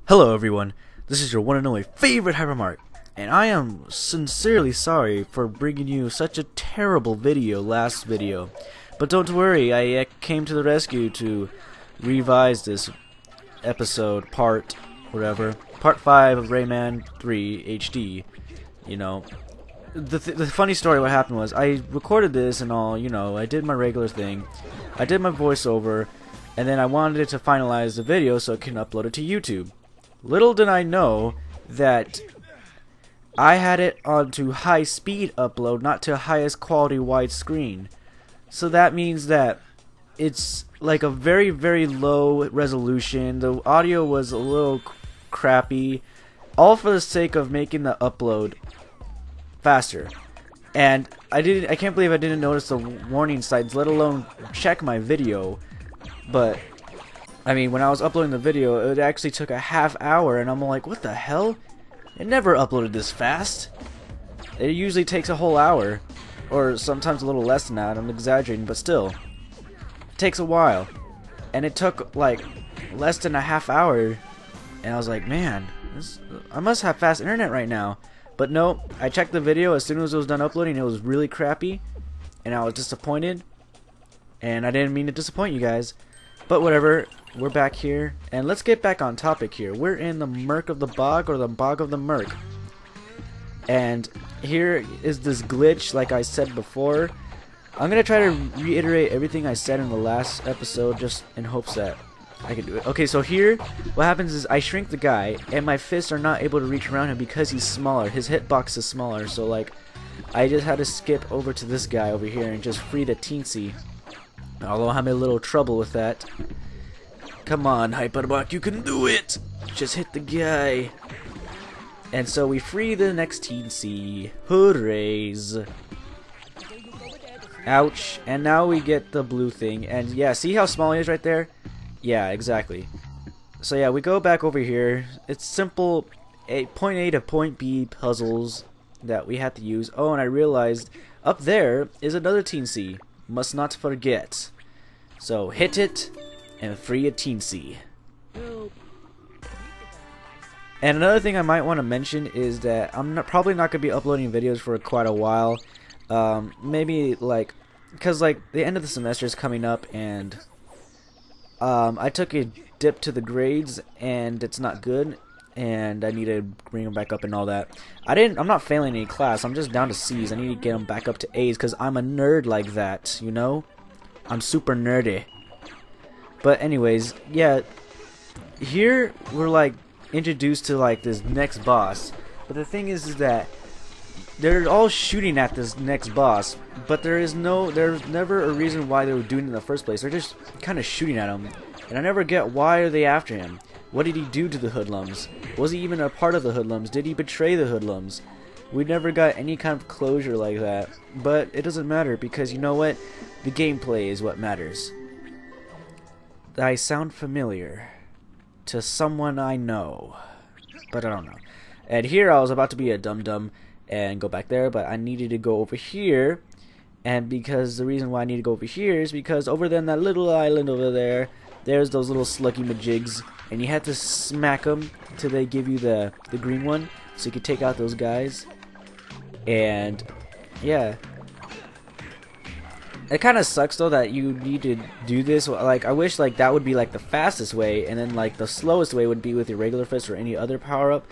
Hello everyone, this is your one and only favorite Hypermark, and I am sincerely sorry for bringing you such a terrible video last video. But don't worry, I came to the rescue to revise this episode, part 5 of Rayman 3 HD. You know, the funny story, what happened was, I recorded this and all, you know, I did my regular thing, I did my voiceover, and then I wanted it to finalize the video so I can upload it to YouTube. Little did I know that I had it onto high speed upload, not to highest quality widescreen. So that means that it's like a very, very low resolution. The audio was a little crappy, all for the sake of making the upload faster. And I can't believe I didn't notice the warning signs, let alone check my video. But I mean, when I was uploading the video, it actually took a half hour, and I'm like, what the hell? It never uploaded this fast. It usually takes a whole hour, or sometimes a little less than that. I'm exaggerating, but still, it takes a while. And it took like less than a half hour, and I was like, man, I must have fast internet right now. But no, I checked the video as soon as it was done uploading. It was really crappy, and I was disappointed. And I didn't mean to disappoint you guys. But whatever, we're back here, and let's get back on topic here. We're in the Murk of the Bog, or the Bog of the Murk. And here is this glitch, like I said before. I'm going to try to reiterate everything I said in the last episode, just in hopes that I can do it. Okay, so here, what happens is I shrink the guy, and my fists are not able to reach around him because he's smaller. His hitbox is smaller, so like, I just had to skip over to this guy over here and just free the teensy. Although I'm having a little trouble with that. Come on, Hyperbot, you can do it! Just hit the guy. And so we free the next teensy. Hoorays. Ouch. And now we get the blue thing. And yeah, see how small he is right there? Yeah, exactly. So yeah, we go back over here. It's simple point A to point B puzzles that we have to use. Oh, and I realized up there is another teensy. Must not forget. So hit it and free a teensy. And another thing I might want to mention is that I'm probably not going to be uploading videos for quite a while. Maybe like, because like the end of the semester is coming up, and I took a dip to the grades and it's not good, and I need to bring them back up and all that. I'm not failing any class, I'm just down to C's. I need to get them back up to A's because I'm a nerd like that, you know? I'm super nerdy. But anyways, yeah, here we're like introduced to like this next boss. But the thing is that they're all shooting at this next boss, but there's never a reason why they were doing it in the first place. They're just kind of shooting at him, and I never get why are they after him. What did he do to the hoodlums? Was he even a part of the hoodlums? Did he betray the hoodlums? We never got any kind of closure like that. But it doesn't matter, because you know what? The gameplay is what matters. I sound familiar to someone I know, but I don't know. And here I was about to be a dum-dum and go back there, but I needed to go over here. And because the reason why I need to go over here is because over there in that little island over there, there's those little sluggy majigs, and you have to smack them till they give you the green one, so you can take out those guys. And yeah, it kind of sucks though that you need to do this. Like, I wish like that would be like the fastest way, and then like the slowest way would be with your regular fist or any other power up.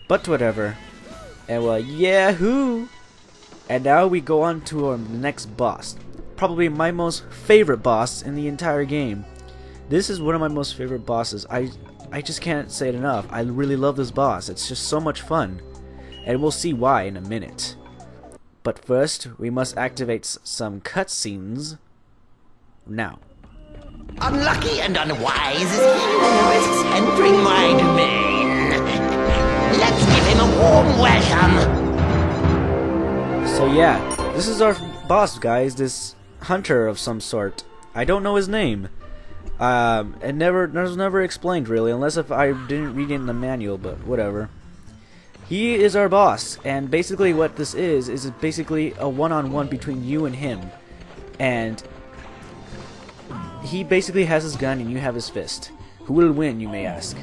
But whatever. And well, yahoo! And now we go on to our next boss, probably my most favorite boss in the entire game. This is one of my most favorite bosses. I just can't say it enough. I really love this boss. It's just so much fun. And we'll see why in a minute. But first, we must activate some cutscenes now. Unlucky and unwise is he who risks entering my domain. Let's give him a warm welcome. So yeah, this is our boss, guys. This hunter of some sort. I don't know his name. It was never explained really, unless if I didn't read it in the manual, but whatever. He is our boss, and basically what this is basically a one-on-one between you and him. And he basically has his gun and you have his fist. Who will win, you may ask?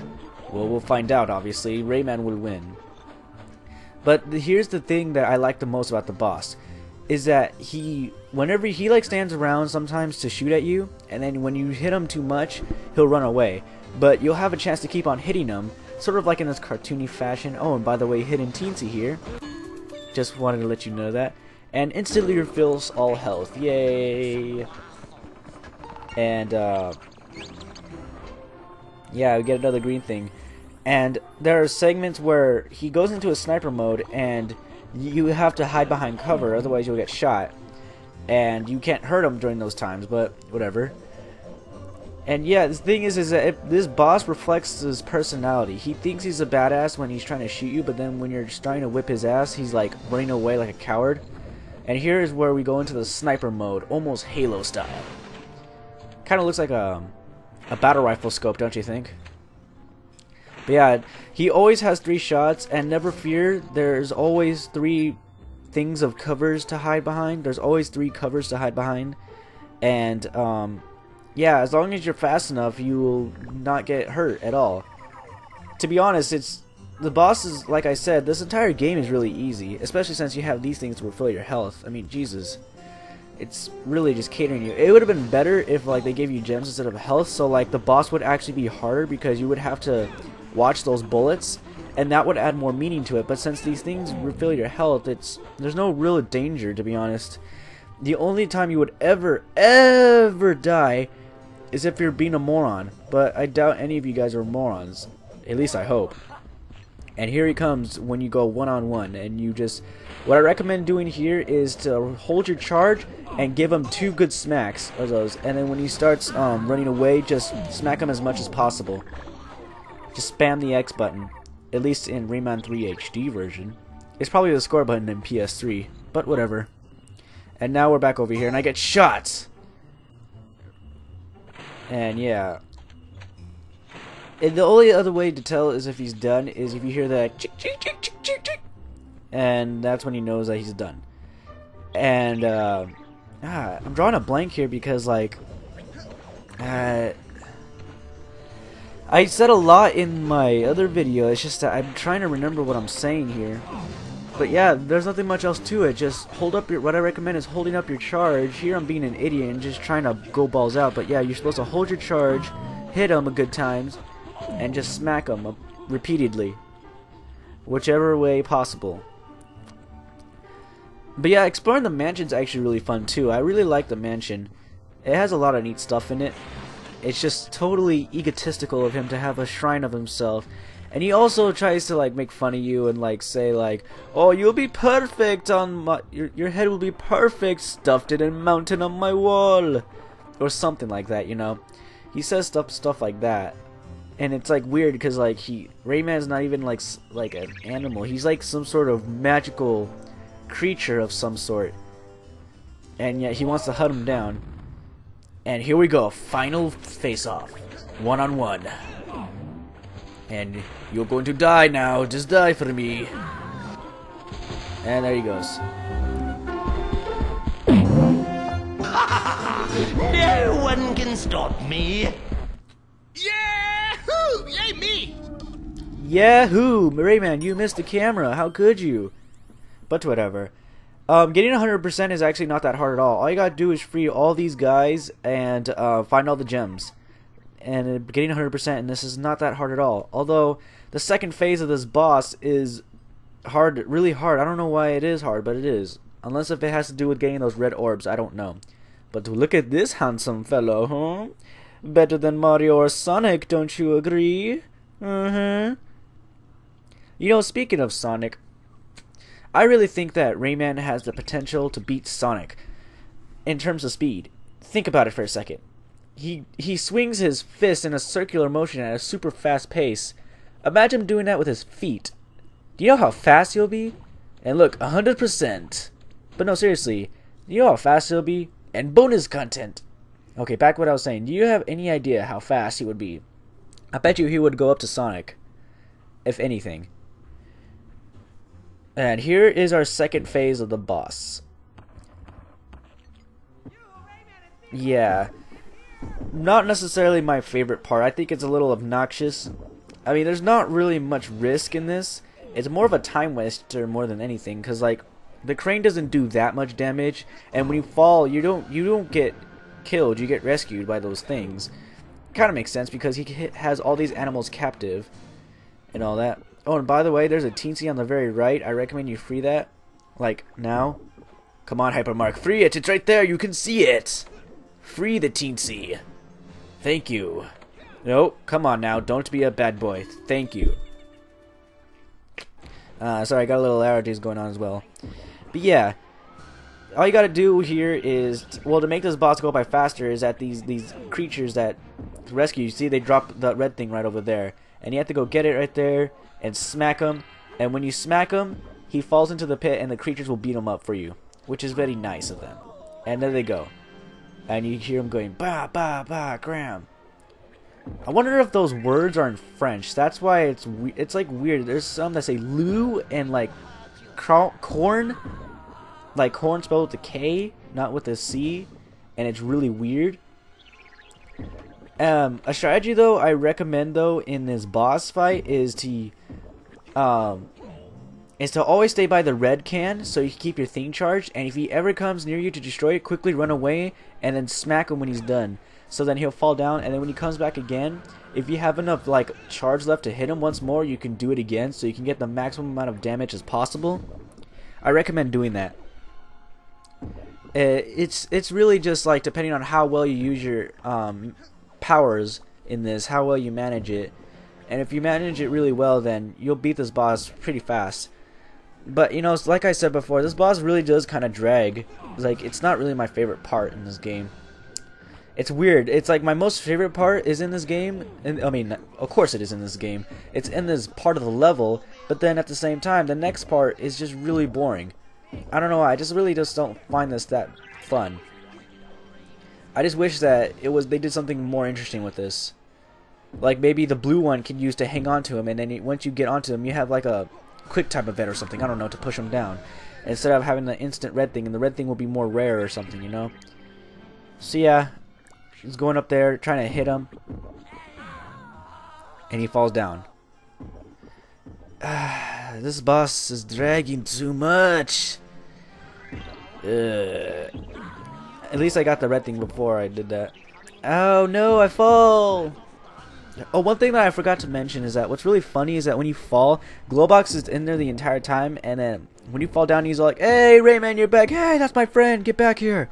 Well, we'll find out, obviously. Rayman will win. But here's the thing that I like the most about the boss. Is that whenever he like stands around sometimes to shoot at you, and then when you hit him too much, he'll run away. But you'll have a chance to keep on hitting him, sort of like in this cartoony fashion. Oh, and by the way, hidden Teensy here. Just wanted to let you know that. And instantly refills all health. Yay! And yeah, we get another green thing. And there are segments where he goes into a sniper mode and you have to hide behind cover, otherwise you'll get shot. And you can't hurt him during those times, but whatever. And yeah, the thing is that this boss reflects his personality. He thinks he's a badass when he's trying to shoot you, but then when you're just trying to whip his ass, he's like running away like a coward. And here is where we go into the sniper mode, almost Halo style. Kind of looks like a battle rifle scope, don't you think? But yeah, he always has 3 shots, and never fear, there's always 3 things of covers to hide behind. There's always 3 covers to hide behind. And yeah, as long as you're fast enough, you will not get hurt at all. To be honest, the bosses, like I said, this entire game is really easy, especially since you have these things to refill your health. I mean, Jesus. It's really just catering you. It would have been better if like they gave you gems instead of health, so like the boss would actually be harder because you would have to watch those bullets, and that would add more meaning to it. But since these things refill your health, there's no real danger, to be honest. The only time you would ever die is if you're being a moron, but I doubt any of you guys are morons. At least I hope. And here he comes when you go one-on-one, and you just... What I recommend doing here is to hold your charge and give him 2 good smacks of those, and then when he starts running away, just smack him as much as possible. Just spam the X button, at least in Rayman 3 HD version. It's probably the score button in PS3, but whatever. And now we're back over here, and I get shot! And yeah. And the only other way to tell is if he's done is if you hear that chick chick chick chick chick chick, and that's when he knows that he's done. And I'm drawing a blank here because like I said a lot in my other video. It's just that I'm trying to remember what I'm saying here. But yeah, there's nothing much else to it. Just hold up your... What I recommend is holding up your charge. Here I'm being an idiot and just trying to go balls out. But yeah, you're supposed to hold your charge, hit them a good times, and just smack them repeatedly. Whichever way possible. But yeah, exploring the mansion's actually really fun too. I really like the mansion. It has a lot of neat stuff in it. It's just totally egotistical of him to have a shrine of himself. And he also tries to like make fun of you and like say like, oh, you'll be perfect on my... Your head will be perfect stuffed in a mountain on my wall. Or something like that, you know. He says stuff like that. And it's like weird because like Rayman's not even like an animal. He's like some sort of magical creature of some sort. And yet he wants to hunt him down. And here we go, final face-off. One-on-one. And you're going to die now. Just die for me. And there he goes. No one can stop me. Yahoo! Yay, me! Yahoo! Rayman, you missed the camera. How could you? But whatever. Getting 100% is actually not that hard at all. All you gotta do is free all these guys and find all the gems. And getting 100%, and this is not that hard at all. Although, the second phase of this boss is hard, really hard. I don't know why it is hard, but it is. Unless if it has to do with getting those red orbs, I don't know. But to look at this handsome fellow, huh? Better than Mario or Sonic, don't you agree? You know, speaking of Sonic, I really think that Rayman has the potential to beat Sonic in terms of speed. Think about it for a second. He swings his fist in a circular motion at a super fast pace. Imagine doing that with his feet. Do you know how fast he'll be? And look, 100%. But no, seriously, do you know how fast he'll be? And bonus content. Okay, back to what I was saying. Do you have any idea how fast he would be? I bet you he would go up to Sonic, if anything. And here is our second phase of the boss. Yeah. Not necessarily my favorite part. I think it's a little obnoxious. I mean, there's not really much risk in this. It's more of a time waster more than anything, because like the crane doesn't do that much damage, and when you fall, you don't get killed. You get rescued by those things. Kind of makes sense because he has all these animals captive and all that. Oh, and by the way, there's a teensy on the very right. I recommend you free that, like now. Come on, Hypermark, free it. It's right there. You can see it. Free the teensy. Thank you. No, come on now. Don't be a bad boy. Thank you. Sorry, I got a little allergies going on as well. But yeah, all you gotta do here is, well, to make this boss go by faster is that these creatures that rescue, you see they drop the red thing right over there. And you have to go get it right there and smack him. And when you smack him, he falls into the pit and the creatures will beat him up for you, which is very nice of them. And there they go. And you hear him going, ba, ba, ba, Graham. I wonder if those words are in French. That's why it's like weird. There's some that say Lou and like corn. Like corn spelled with a K, not with a C. And it's really weird. A strategy though I recommend though in this boss fight is to always stay by the red can so you can keep your thing charged, and if he ever comes near you to destroy it, quickly run away and then smack him when he's done. So then he'll fall down, and then when he comes back again, if you have enough like charge left to hit him once more, you can do it again so you can get the maximum amount of damage as possible. I recommend doing that. It's really just like depending on how well you use your powers in this, how well you manage it. And if you manage it really well, then you'll beat this boss pretty fast. But you know, like I said before, this boss really does kind of drag. Like, it's not really my favorite part in this game. It's weird. It's like my most favorite part is in this game. And I mean, of course it is in this game. It's in this part of the level, but then at the same time, the next part is just really boring. I don't know why. I just really just don't find this that fun. I just wish that they did something more interesting with this. Like maybe the blue one can use to hang on to him, and then once you get onto him, you have like a quick time event or something. I don't know, to push him down instead of having the instant red thing, and the red thing will be more rare or something, you know. So yeah, he's going up there trying to hit him, and he falls down. This boss is dragging too much. At least I got the red thing before I did that. Oh no, I fall! Oh, one thing that I forgot to mention is that what's really funny is that when you fall, Glowbox is in there the entire time, and then when you fall down, he's like, "Hey, Rayman, you're back! Hey, that's my friend! Get back here!"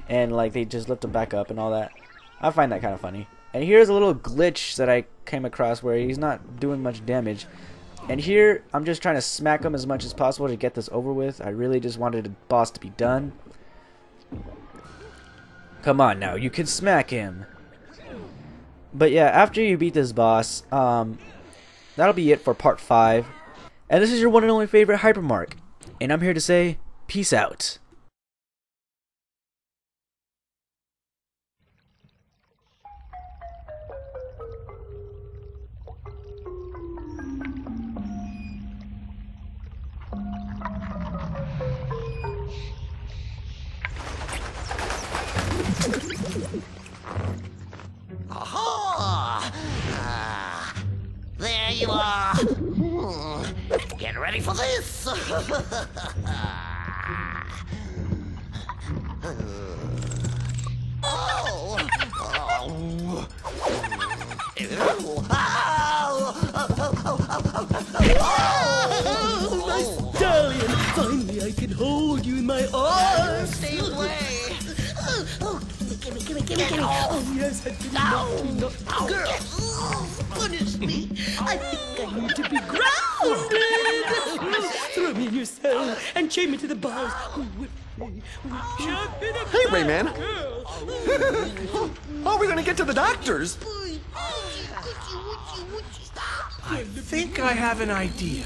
And like they just lift him back up and all that. I find that kind of funny. And here's a little glitch that I came across where he's not doing much damage. And here, I'm just trying to smack him as much as possible to get this over with. I really just wanted the boss to be done. Come on now, you can smack him. But yeah, after you beat this boss, that'll be it for part 5. And this is your one and only favorite Hypermark. And I'm here to say, peace out. Aha! There you are. Get ready for this. Oh! My stallion! Finally, I can hold you in my arms. Stay away. Gimme. Oh, yes, I've been naughty. Girl, punish me. I think I need to be grounded. Throw me in your cell and chain me to the bars. Hey, Rayman. How are we gonna get to the doctors? I think I have an idea.